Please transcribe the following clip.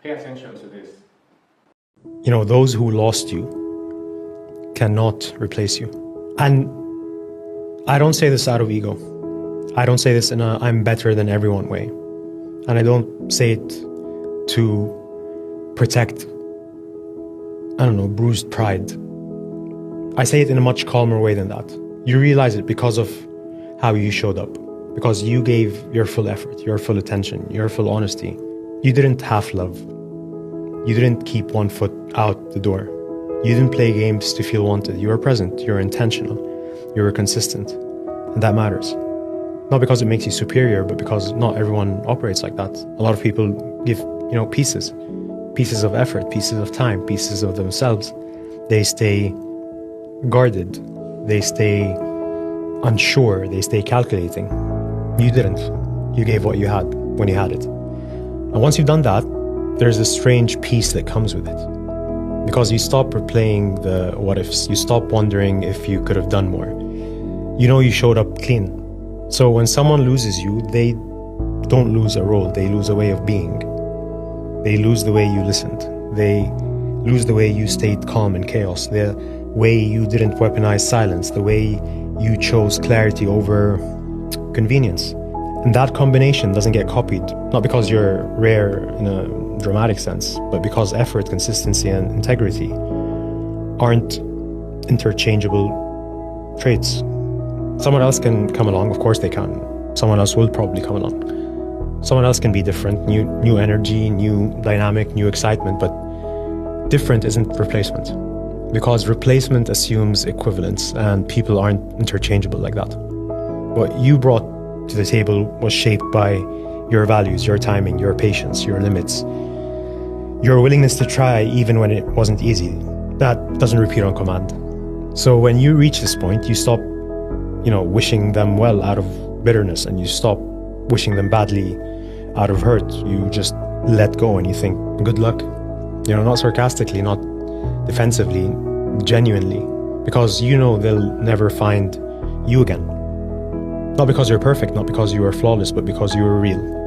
Pay attention to this. You know, those who lost you cannot replace you. And I don't say this out of ego. I don't say this in a I'm better than everyone way. And I don't say it to protect, I don't know, bruised pride. I say it in a much calmer way than that. You realize it because of how you showed up, because you gave your full effort, your full attention, your full honesty. You didn't half love. You didn't keep one foot out the door. You didn't play games to feel wanted. You were present, you were intentional, you were consistent, and that matters. Not because it makes you superior, but because not everyone operates like that. A lot of people give, pieces of effort, pieces of time, pieces of themselves. They stay guarded, they stay unsure, they stay calculating. You didn't. You gave what you had when you had it. And once you've done that, there's a strange peace that comes with it. Because you stop replaying the what ifs, you stop wondering if you could have done more. You know you showed up clean. So when someone loses you, they don't lose a role, they lose a way of being. They lose the way you listened. They lose the way you stayed calm in chaos, the way you didn't weaponize silence, the way you chose clarity over convenience. And that combination doesn't get copied, not because you're rare in a dramatic sense, but because effort, consistency, and integrity aren't interchangeable traits. Someone else can come along, of course they can. Someone else will probably come along. Someone else can be different, new energy, new dynamic, new excitement, but different isn't replacement. Because replacement assumes equivalence, and people aren't interchangeable like that. What you brought to the table was shaped by your values, your timing, your patience, your limits, your willingness to try even when it wasn't easy. That doesn't repeat on command. So when you reach this point, you stop, wishing them well out of bitterness, and you stop wishing them badly out of hurt. You just let go and you think, good luck. Not sarcastically, not defensively, genuinely, because they'll never find you again. Not because you're perfect, not because you are flawless, but because you are real.